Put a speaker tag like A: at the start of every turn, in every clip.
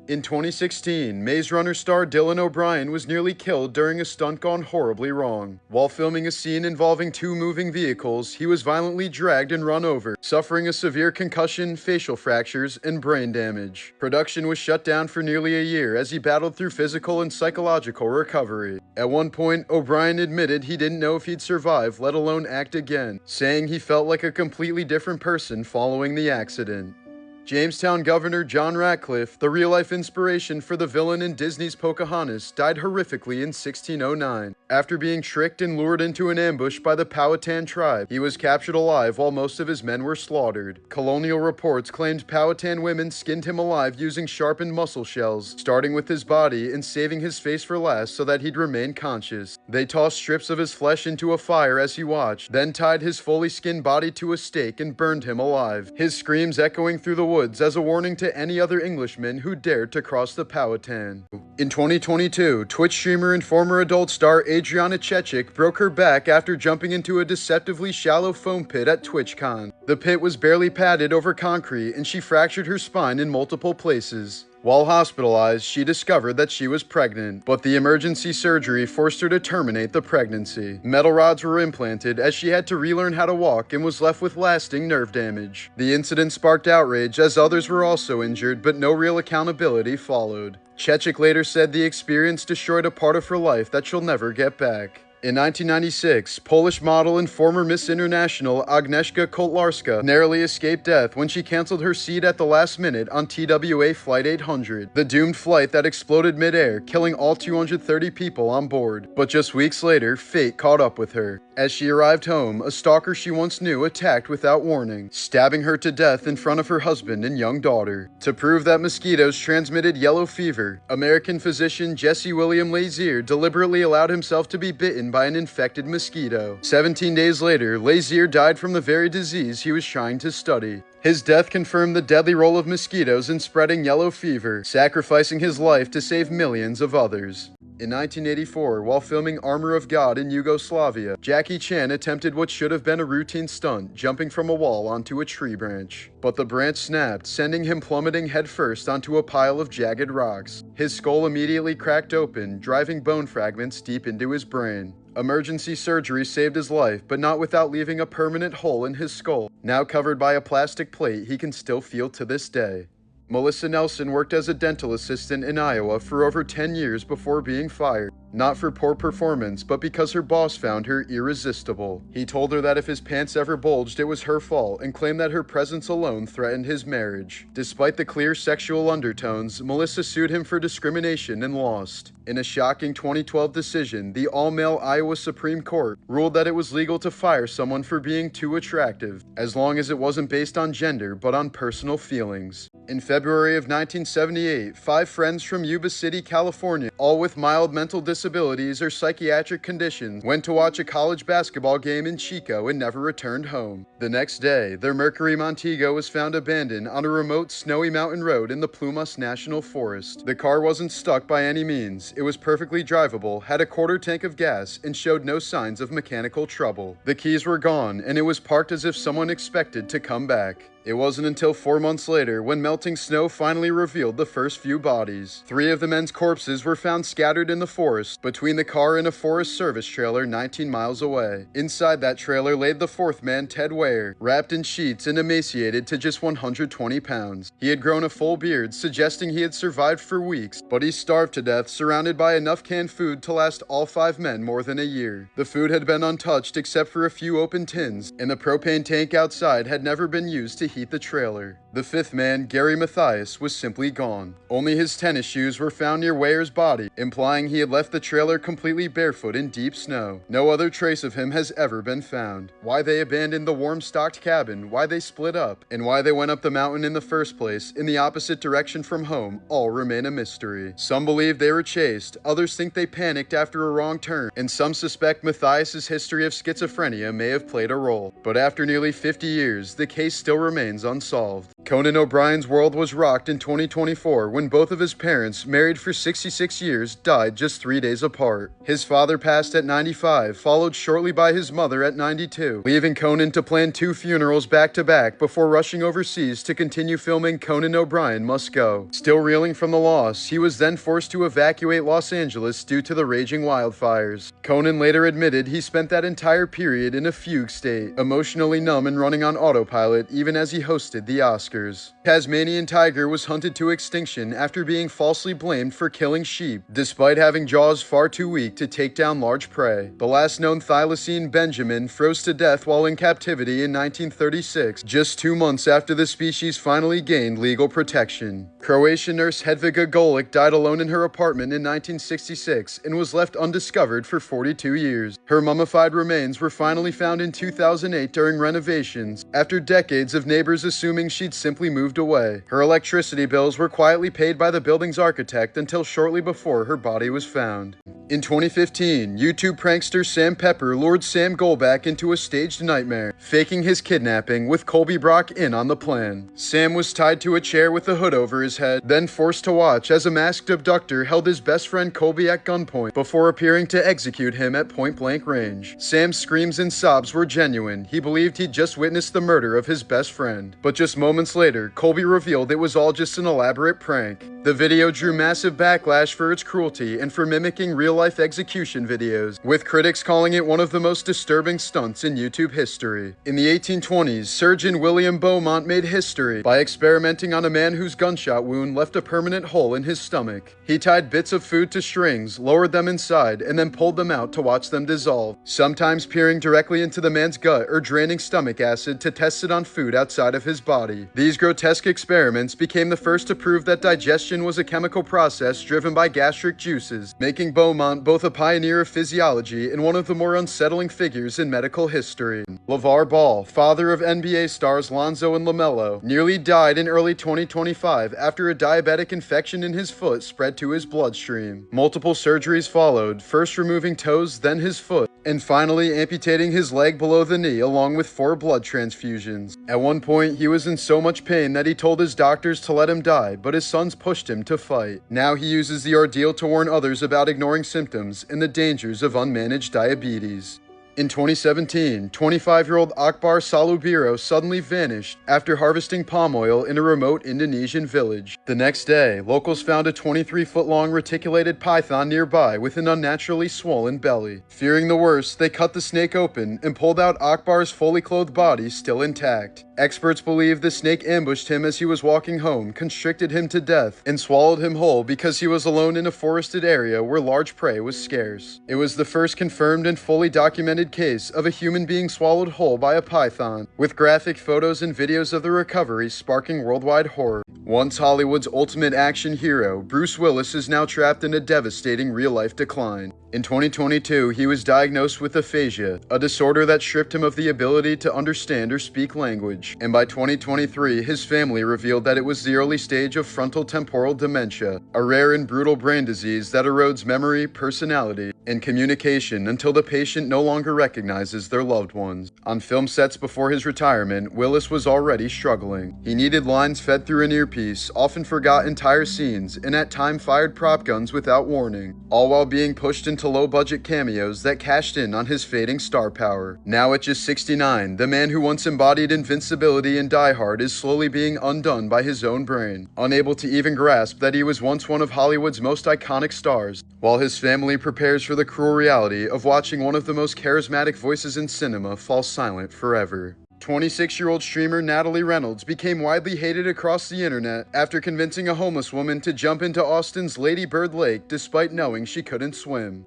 A: In 2016, Maze Runner star Dylan O'Brien was nearly killed during a stunt gone horribly wrong. While filming a scene involving two moving vehicles, he was violently dragged and run over, suffering a severe concussion, facial fractures, and brain damage. Production was shut down for nearly a year as he battled through physical and psychological recovery. At one point, O'Brien admitted he didn't know if he'd survive, let alone act again, saying he felt like a completely different person following the accident. Jamestown Governor John Ratcliffe, the real-life inspiration for the villain in Disney's Pocahontas, died horrifically in 1609. After being tricked and lured into an ambush by the Powhatan tribe, he was captured alive while most of his men were slaughtered. Colonial reports claimed Powhatan women skinned him alive using sharpened mussel shells, starting with his body and saving his face for last so that he'd remain conscious. They tossed strips of his flesh into a fire as he watched, then tied his fully skinned body to a stake and burned him alive, his screams echoing through the woods as a warning to any other Englishmen who dared to cross the Powhatan. In 2022, Twitch streamer and former adult star Adriana Chechik broke her back after jumping into a deceptively shallow foam pit at TwitchCon. The pit was barely padded over concrete and she fractured her spine in multiple places. While hospitalized, she discovered that she was pregnant, but the emergency surgery forced her to terminate the pregnancy. Metal rods were implanted as she had to relearn how to walk and was left with lasting nerve damage. The incident sparked outrage as others were also injured, but no real accountability followed. Chechik later said the experience destroyed a part of her life that she'll never get back. In 1996, Polish model and former Miss International Agnieszka Kotlarska narrowly escaped death when she canceled her seat at the last minute on TWA Flight 800, the doomed flight that exploded mid-air, killing all 230 people on board. But just weeks later, fate caught up with her. As she arrived home, a stalker she once knew attacked without warning, stabbing her to death in front of her husband and young daughter. To prove that mosquitoes transmitted yellow fever, American physician Jesse William Lazier deliberately allowed himself to be bitten by an infected mosquito. 17 days later, Lazier died from the very disease he was trying to study. His death confirmed the deadly role of mosquitoes in spreading yellow fever, sacrificing his life to save millions of others. In 1984, while filming Armor of God in Yugoslavia, Jackie Chan attempted what should have been a routine stunt, jumping from a wall onto a tree branch. But the branch snapped, sending him plummeting headfirst onto a pile of jagged rocks. His skull immediately cracked open, driving bone fragments deep into his brain. Emergency surgery saved his life, but not without leaving a permanent hole in his skull. Now covered by a plastic plate he can still feel to this day. Melissa Nelson worked as a dental assistant in Iowa for over 10 years before being fired. Not for poor performance, but because her boss found her irresistible. He told her that if his pants ever bulged, it was her fault, and claimed that her presence alone threatened his marriage. Despite the clear sexual undertones, Melissa sued him for discrimination and lost. In a shocking 2012 decision, the all-male Iowa Supreme Court ruled that it was legal to fire someone for being too attractive, as long as it wasn't based on gender, but on personal feelings. In February of 1978, 5 friends from Yuba City, California, all with mild mental disabilities or psychiatric conditions, went to watch a college basketball game in Chico and never returned home. The next day, their Mercury Montego was found abandoned on a remote snowy mountain road in the Plumas National Forest. The car wasn't stuck by any means. It was perfectly drivable, had a quarter tank of gas, and showed no signs of mechanical trouble. The keys were gone, and it was parked as if someone expected to come back. It wasn't until 4 months later when melting snow finally revealed the first few bodies. 3 of the men's corpses were found scattered in the forest, between the car and a Forest Service trailer 19 miles away. Inside that trailer laid the 4th man, Ted Ware, wrapped in sheets and emaciated to just 120 pounds. He had grown a full beard, suggesting he had survived for weeks, but he starved to death, surrounded by enough canned food to last all 5 men more than a year. The food had been untouched except for a few open tins, and the propane tank outside had never been used to heat the trailer. The 5th man, Gary Mathias, was simply gone. Only his tennis shoes were found near Ware's body, implying he had left the trailer completely barefoot in deep snow. No other trace of him has ever been found. Why they abandoned the warm-stocked cabin, why they split up, and why they went up the mountain in the first place, in the opposite direction from home, all remain a mystery. Some believe they were chased, others think they panicked after a wrong turn, and some suspect Mathias' history of schizophrenia may have played a role. But after nearly 50 years, the case still remains unsolved. Conan O'Brien's world was rocked in 2024 when both of his parents, married for 66 years, died just 3 days apart. His father passed at 95, followed shortly by his mother at 92, leaving Conan to plan 2 funerals back-to-back before rushing overseas to continue filming Conan O'Brien Must Go. Still reeling from the loss, he was then forced to evacuate Los Angeles due to the raging wildfires. Conan later admitted he spent that entire period in a fugue state, emotionally numb and running on autopilot even as he hosted the Oscars. Tasmanian tiger was hunted to extinction after being falsely blamed for killing sheep, despite having jaws far too weak to take down large prey. The last known thylacine Benjamin froze to death while in captivity in 1936, just 2 months after the species finally gained legal protection. Croatian nurse Hedviga Golic died alone in her apartment in 1966 and was left undiscovered for 42 years. Her mummified remains were finally found in 2008 during renovations, after decades of neighbors assuming she'd simply moved away. Her electricity bills were quietly paid by the building's architect until shortly before her body was found. In 2015, YouTube prankster Sam Pepper lured Sam Golback into a staged nightmare, faking his kidnapping with Colby Brock in on the plan. Sam was tied to a chair with a hood over his head, then forced to watch as a masked abductor held his best friend Colby at gunpoint before appearing to execute him at point-blank range. Sam's screams and sobs were genuine. He believed he'd just witnessed the murder of his best friend. But just moments later, Colby revealed it was all just an elaborate prank. The video drew massive backlash for its cruelty and for mimicking real-life execution videos, with critics calling it one of the most disturbing stunts in YouTube history. In the 1820s, surgeon William Beaumont made history by experimenting on a man whose gunshot wound left a permanent hole in his stomach. He tied bits of food to strings, lowered them inside, and then pulled them out to watch them dissolve, sometimes peering directly into the man's gut or draining stomach acid to test it on food outside of his body. These grotesque experiments became the first to prove that digestion was a chemical process driven by gastric juices, making Beaumont both a pioneer of physiology and one of the more unsettling figures in medical history. LeVar Ball, father of NBA stars Lonzo and LaMelo, nearly died in early 2025 after a diabetic infection in his foot spread to his bloodstream. Multiple surgeries followed, first removing toes, then his foot, and finally amputating his leg below the knee along with 4 blood transfusions. At one point, he was in so much pain that he told his doctors to let him die, but his sons pushed him to fight. Now he uses the ordeal to warn others about ignoring symptoms and the dangers of unmanaged diabetes. In 2017, 25-year-old Akbar Salubiro suddenly vanished after harvesting palm oil in a remote Indonesian village. The next day, locals found a 23-foot-long reticulated python nearby with an unnaturally swollen belly. Fearing the worst, they cut the snake open and pulled out Akbar's fully clothed body still intact. Experts believe the snake ambushed him as he was walking home, constricted him to death, and swallowed him whole because he was alone in a forested area where large prey was scarce. It was the first confirmed and fully documented case of a human being swallowed whole by a python, with graphic photos and videos of the recovery sparking worldwide horror. Once Hollywood's ultimate action hero, Bruce Willis is now trapped in a devastating real-life decline. In 2022, he was diagnosed with aphasia, a disorder that stripped him of the ability to understand or speak language. And by 2023, his family revealed that it was the early stage of frontotemporal dementia, a rare and brutal brain disease that erodes memory, personality, and communication until the patient no longer recognizes their loved ones. On film sets before his retirement, Willis was already struggling. He needed lines fed through an earpiece, often forgot entire scenes, and at times fired prop guns without warning, all while being pushed into low-budget cameos that cashed in on his fading star power. Now at just 69, the man who once embodied invincibility in Die Hard is slowly being undone by his own brain, unable to even grasp that he was once one of Hollywood's most iconic stars, while his family prepares for the cruel reality of watching one of the most charismatic voices in cinema fall silent forever. 26-year-old streamer Natalie Reynolds became widely hated across the internet after convincing a homeless woman to jump into Austin's Lady Bird Lake despite knowing she couldn't swim.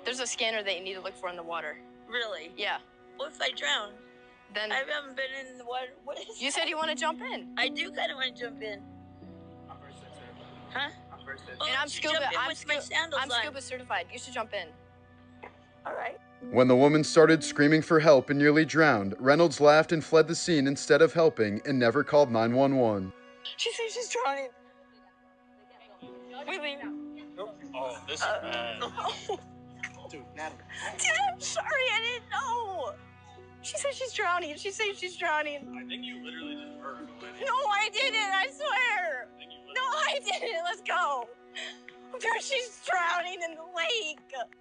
B: There's a scanner that you need to look for in the water.
C: Really?
B: Yeah.
C: What if I drown?
B: Then
C: I haven't been in the water. What is
B: you said you want to jump in.
C: I do kind of want to jump in. Huh? Oh,
B: And I'm scuba.
C: jump in
B: I'm,
C: with my sandals
B: I'm
C: on.
B: scuba certified. You should jump in.
C: All right.
A: When the woman started screaming for help and nearly drowned, Reynolds laughed and fled the scene instead of helping and never called 911.
C: She says she's drowning. We leave.
D: Oh, this is bad.
C: No.
D: Dude, Natalie.
C: Dude, I'm sorry. I didn't know.
B: She said she's drowning. She said she's drowning.
D: I think you literally just heard.
B: No, I didn't. I swear.
D: I think you
B: No, I didn't. Let's go. Dude, she's drowning in the lake.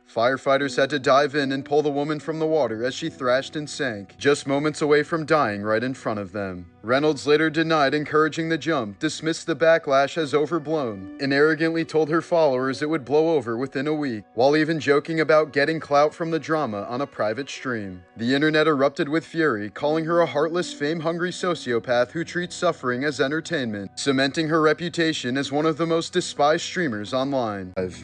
A: Firefighters had to dive in and pull the woman from the water as she thrashed and sank, just moments away from dying right in front of them. Reynolds later denied encouraging the jump, dismissed the backlash as overblown, and arrogantly told her followers it would blow over within a week, while even joking about getting clout from the drama on a private stream. The internet erupted with fury, calling her a heartless, fame-hungry sociopath who treats suffering as entertainment, cementing her reputation as one of the most despised streamers online.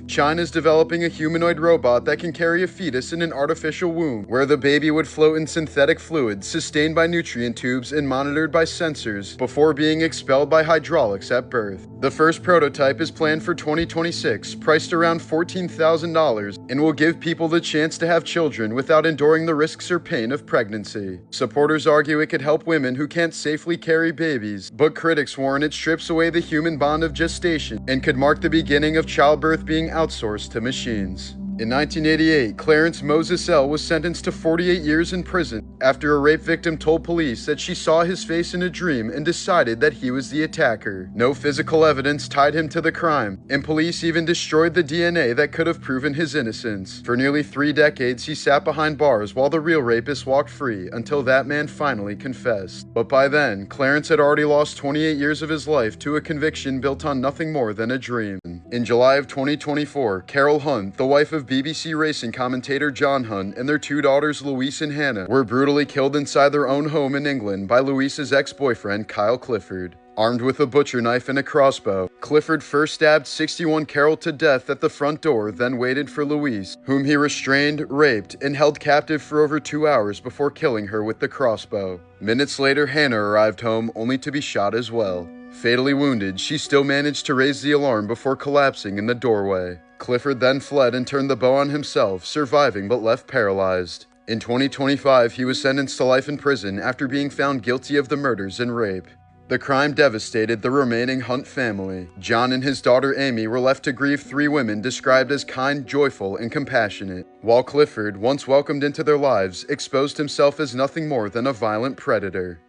A: China's developing a humanoid robot that can carry a fetus in an artificial womb, where the baby would float in synthetic fluids, sustained by nutrient tubes and monitored by sensors, before being expelled by hydraulics at birth. The first prototype is planned for 2026, priced around $14,000, and will give people the chance to have children without enduring the risks or pain of pregnancy. Supporters argue it could help women who can't safely carry babies, but critics warn it strips away the human bond of gestation and could mark the beginning of childbirth being outsourced to machines. In 1988, Clarence Moses L. was sentenced to 48 years in prison after a rape victim told police that she saw his face in a dream and decided that he was the attacker. No physical evidence tied him to the crime, and police even destroyed the DNA that could have proven his innocence. For nearly 3 decades, he sat behind bars while the real rapist walked free until that man finally confessed. But by then, Clarence had already lost 28 years of his life to a conviction built on nothing more than a dream. In July of 2024, Carol Hunt, the wife of BBC racing commentator John Hunt, and their 2 daughters Louise and Hannah were brutally killed inside their own home in England by Louise's ex-boyfriend Kyle Clifford. Armed with a butcher knife and a crossbow, Clifford first stabbed 61 Carol to death at the front door, then waited for Louise, whom he restrained, raped, and held captive for over 2 hours before killing her with the crossbow. Minutes later, Hannah arrived home only to be shot as well. Fatally wounded, she still managed to raise the alarm before collapsing in the doorway. Clifford then fled and turned the bow on himself, surviving but left paralyzed. In 2025, he was sentenced to life in prison after being found guilty of the murders and rape. The crime devastated the remaining Hunt family. John and his daughter Amy were left to grieve 3 women described as kind, joyful, and compassionate, while Clifford, once welcomed into their lives, exposed himself as nothing more than a violent predator.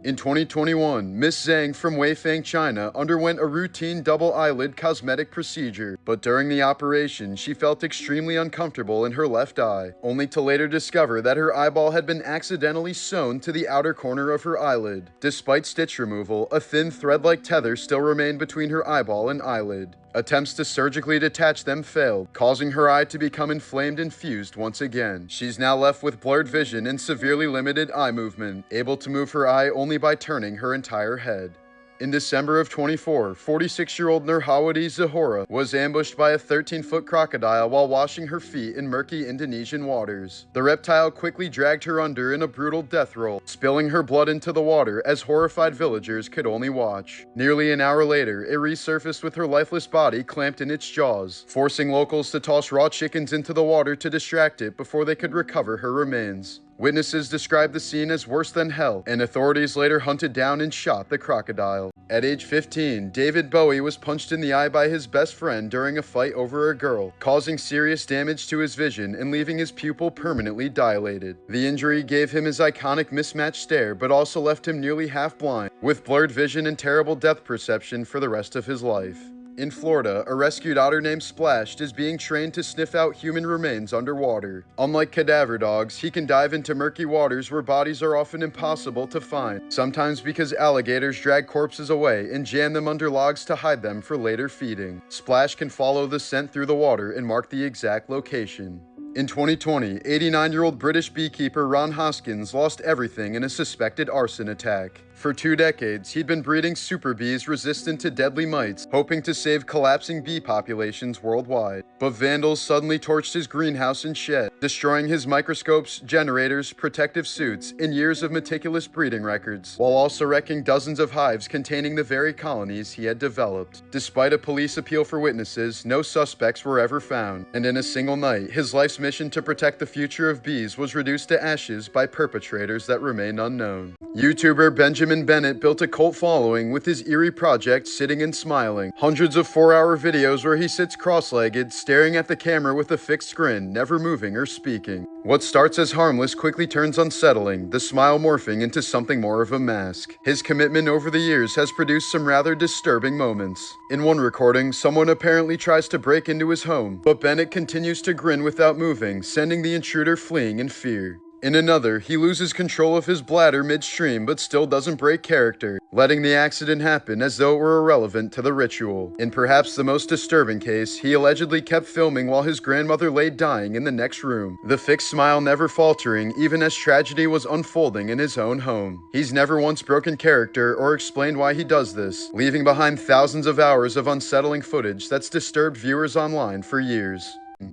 A: In 2021, Miss Zhang from Weifang, China underwent a routine double eyelid cosmetic procedure, but during the operation, she felt extremely uncomfortable in her left eye, only to later discover that her eyeball had been accidentally sewn to the outer corner of her eyelid. Despite stitch removal, a thin thread-like tether still remained between her eyeball and eyelid. Attempts to surgically detach them failed, causing her eye to become inflamed and fused once again. She's now left with blurred vision and severely limited eye movement, able to move her eye only by turning her entire head. In December of 24, 46-year-old Nurhawati Zahora was ambushed by a 13-foot crocodile while washing her feet in murky Indonesian waters. The reptile quickly dragged her under in a brutal death roll, spilling her blood into the water as horrified villagers could only watch. Nearly an hour later, it resurfaced with her lifeless body clamped in its jaws, forcing locals to toss raw chickens into the water to distract it before they could recover her remains. Witnesses described the scene as worse than hell, and authorities later hunted down and shot the crocodile. At age 15, David Bowie was punched in the eye by his best friend during a fight over a girl, causing serious damage to his vision and leaving his pupil permanently dilated. The injury gave him his iconic mismatched stare, but also left him nearly half blind, with blurred vision and terrible depth perception for the rest of his life. In Florida, a rescued otter named Splashed is being trained to sniff out human remains underwater. Unlike cadaver dogs, he can dive into murky waters where bodies are often impossible to find, sometimes because alligators drag corpses away and jam them under logs to hide them for later feeding. Splash can follow the scent through the water and mark the exact location. In 2020, 89-year-old British beekeeper Ron Hoskins lost everything in a suspected arson attack. For 2 decades, he'd been breeding super bees resistant to deadly mites, hoping to save collapsing bee populations worldwide. But vandals suddenly torched his greenhouse and shed, destroying his microscopes, generators, protective suits, and years of meticulous breeding records, while also wrecking dozens of hives containing the very colonies he had developed. Despite a police appeal for witnesses, no suspects were ever found, and in a single night, his life's mission to protect the future of bees was reduced to ashes by perpetrators that remain unknown. YouTuber Benjamin Benjamin Bennett built a cult following with his eerie project Sitting and Smiling. Hundreds of 4-hour videos where he sits cross-legged, staring at the camera with a fixed grin, never moving or speaking. What starts as harmless quickly turns unsettling, the smile morphing into something more of a mask. His commitment over the years has produced some rather disturbing moments. In one recording, someone apparently tries to break into his home, but Bennett continues to grin without moving, sending the intruder fleeing in fear. In another, he loses control of his bladder midstream but still doesn't break character, letting the accident happen as though it were irrelevant to the ritual. In perhaps the most disturbing case, he allegedly kept filming while his grandmother lay dying in the next room, the fixed smile never faltering even as tragedy was unfolding in his own home. He's never once broken character or explained why he does this, leaving behind thousands of hours of unsettling footage that's disturbed viewers online for years.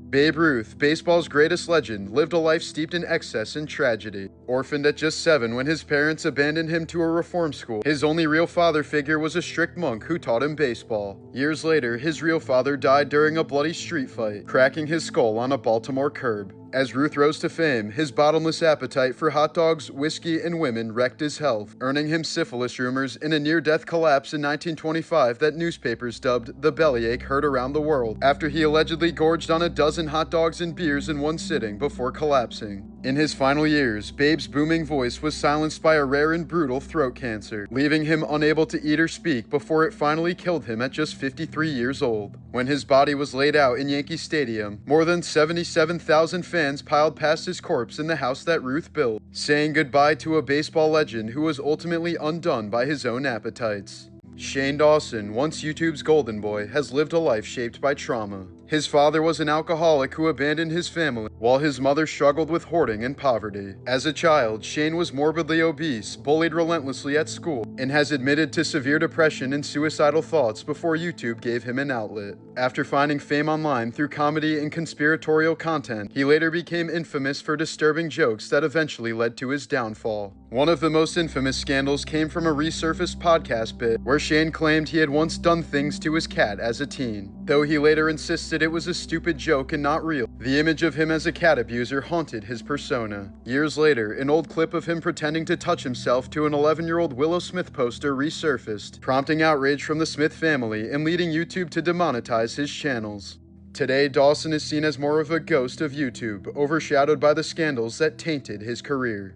A: Babe Ruth, baseball's greatest legend, lived a life steeped in excess and tragedy. Orphaned at just 7 when his parents abandoned him to a reform school, his only real father figure was a strict monk who taught him baseball. Years later, his real father died during a bloody street fight, cracking his skull on a Baltimore curb. As Ruth rose to fame, his bottomless appetite for hot dogs, whiskey, and women wrecked his health, earning him syphilis rumors in a near-death collapse in 1925 that newspapers dubbed the bellyache heard around the world, after he allegedly gorged on a dozen hot dogs and beers in one sitting before collapsing. In his final years, Babe's booming voice was silenced by a rare and brutal throat cancer, leaving him unable to eat or speak before it finally killed him at just 53 years old. When his body was laid out in Yankee Stadium, more than 77,000 fans piled past his corpse in the house that Ruth built, saying goodbye to a baseball legend who was ultimately undone by his own appetites. Shane Dawson, once YouTube's golden boy, has lived a life shaped by trauma. His father was an alcoholic who abandoned his family, while his mother struggled with hoarding and poverty. As a child, Shane was morbidly obese, bullied relentlessly at school, and has admitted to severe depression and suicidal thoughts before YouTube gave him an outlet. After finding fame online through comedy and conspiratorial content, he later became infamous for disturbing jokes that eventually led to his downfall. One of the most infamous scandals came from a resurfaced podcast bit where Shane claimed he had once done things to his cat as a teen, though he later insisted it was a stupid joke and not real. The image of him as a cat abuser haunted his persona. Years later, an old clip of him pretending to touch himself to an 11-year-old Willow Smith poster resurfaced, prompting outrage from the Smith family and leading YouTube to demonetize his channels. Today, Dawson is seen as more of a ghost of YouTube, overshadowed by the scandals that tainted his career.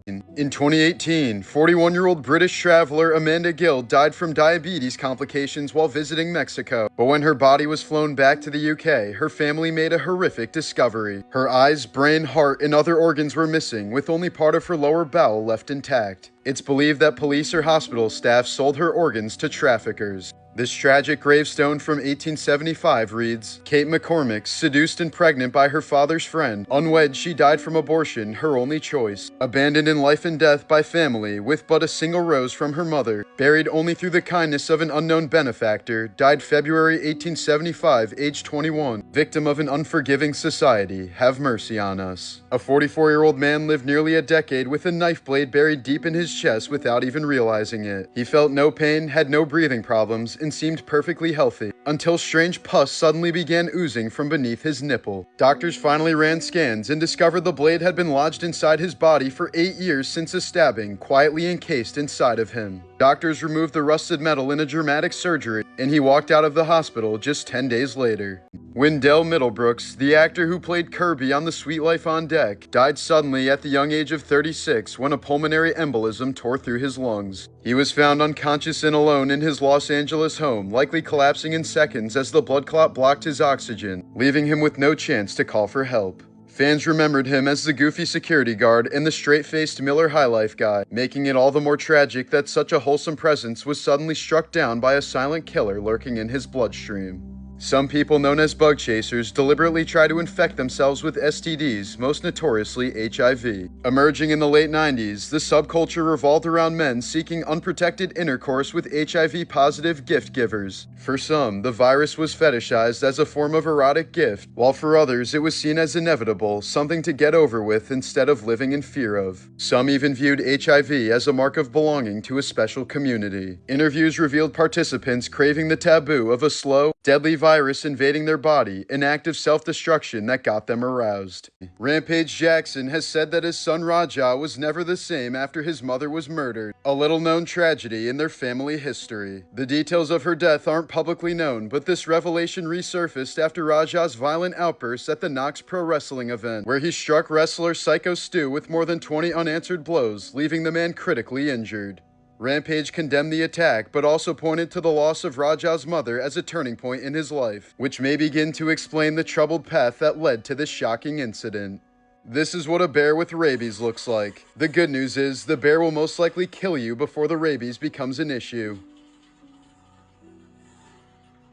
A: In 2018, 41-year-old British traveler Amanda Gill died from diabetes complications while visiting Mexico. But when her body was flown back to the UK, her family made a horrific discovery. Her eyes, brain, heart, and other organs were missing, with only part of her lower bowel left intact. It's believed that police or hospital staff sold her organs to traffickers. This tragic gravestone from 1875 reads, Kate McCormick, seduced and pregnant by her father's friend. Unwed, she died from abortion, her only choice. Abandoned in life and death by family, with but a single rose from her mother. Buried only through the kindness of an unknown benefactor. Died February 1875, age 21. Victim of an unforgiving society. Have mercy on us. A 44-year-old man lived nearly a decade with a knife blade buried deep in his chest without even realizing it. He felt no pain, had no breathing problems, and seemed perfectly healthy, until strange pus suddenly began oozing from beneath his nipple. Doctors finally ran scans and discovered the blade had been lodged inside his body for 8 years since a stabbing, quietly encased inside of him. Doctors removed the rusted metal in a dramatic surgery, and he walked out of the hospital just 10 days later. Wendell Middlebrooks, the actor who played Kirby on The Sweet Life on Deck, died suddenly at the young age of 36 when a pulmonary embolism tore through his lungs. He was found unconscious and alone in his Los Angeles home, likely collapsing in seconds as the blood clot blocked his oxygen, leaving him with no chance to call for help. Fans remembered him as the goofy security guard and the straight-faced Miller High Life guy, making it all the more tragic that such a wholesome presence was suddenly struck down by a silent killer lurking in his bloodstream. Some people known as bug chasers deliberately try to infect themselves with STDs, most notoriously HIV. Emerging in the late 90s, the subculture revolved around men seeking unprotected intercourse with HIV-positive gift givers. For some, the virus was fetishized as a form of erotic gift, while for others it was seen as inevitable, something to get over with instead of living in fear of. Some even viewed HIV as a mark of belonging to a special community. Interviews revealed participants craving the taboo of a slow, deadly virus invading their body, an act of self-destruction that got them aroused. Rampage Jackson has said that his son son Raja was never the same after his mother was murdered, a little-known tragedy in their family history. The details of her death aren't publicly known, but this revelation resurfaced after Raja's violent outbursts at the Knox Pro Wrestling event, where he struck wrestler Psycho Stu with more than 20 unanswered blows, leaving the man critically injured. Rampage condemned the attack, but also pointed to the loss of Raja's mother as a turning point in his life, which may begin to explain the troubled path that led to this shocking incident. This is what a bear with rabies looks like. The good news is, the bear will most likely kill you before the rabies becomes an issue.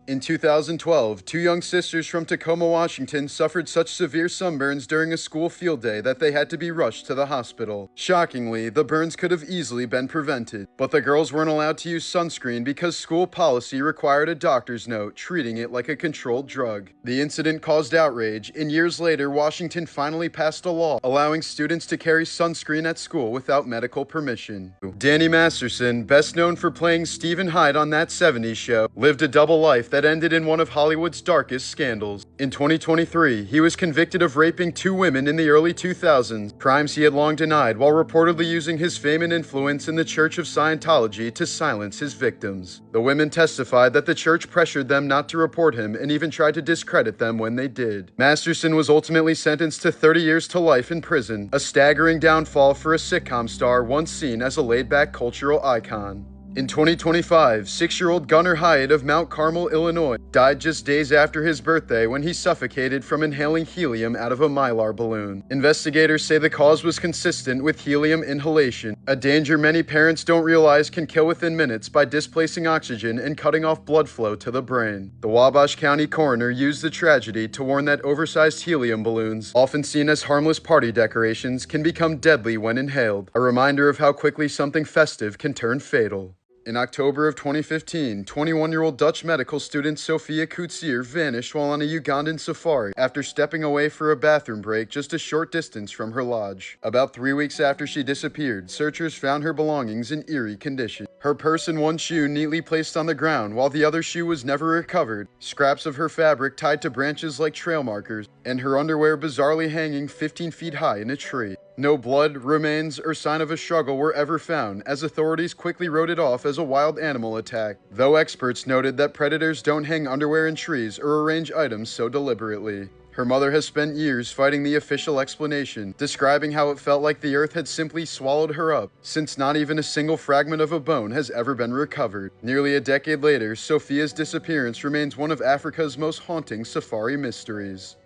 A: In 2012, two young sisters from Tacoma, Washington suffered such severe sunburns during a school field day that they had to be rushed to the hospital. Shockingly, the burns could have easily been prevented, but the girls weren't allowed to use sunscreen because school policy required a doctor's note, treating it like a controlled drug. The incident caused outrage, and years later, Washington finally passed a law allowing students to carry sunscreen at school without medical permission. Danny Masterson, best known for playing Stephen Hyde on That 70s Show, lived a double life that ended in one of Hollywood's darkest scandals. In 2023, he was convicted of raping two women in the early 2000s, crimes he had long denied, while reportedly using his fame and influence in the Church of Scientology to silence his victims. The women testified that the church pressured them not to report him and even tried to discredit them when they did. Masterson was ultimately sentenced to 30 years to life in prison, a staggering downfall for a sitcom star once seen as a laid-back cultural icon. In 2025, 6-year-old Gunnar Hyatt of Mount Carmel, Illinois, died just days after his birthday when he suffocated from inhaling helium out of a Mylar balloon. Investigators say the cause was consistent with helium inhalation, a danger many parents don't realize can kill within minutes by displacing oxygen and cutting off blood flow to the brain. The Wabash County coroner used the tragedy to warn that oversized helium balloons, often seen as harmless party decorations, can become deadly when inhaled, a reminder of how quickly something festive can turn fatal. In October of 2015, 21-year-old Dutch medical student Sophia Koetsier vanished while on a Ugandan safari after stepping away for a bathroom break just a short distance from her lodge. About 3 weeks after she disappeared, searchers found her belongings in eerie condition. Her purse and one shoe neatly placed on the ground, while the other shoe was never recovered, scraps of her fabric tied to branches like trail markers, and her underwear bizarrely hanging 15 feet high in a tree. No blood, remains, or sign of a struggle were ever found, as authorities quickly wrote it off as a wild animal attack, though experts noted that predators don't hang underwear in trees or arrange items so deliberately. Her mother has spent years fighting the official explanation, describing how it felt like the earth had simply swallowed her up, since not even a single fragment of a bone has ever been recovered. Nearly a decade later, Sophia's disappearance remains one of Africa's most haunting safari mysteries.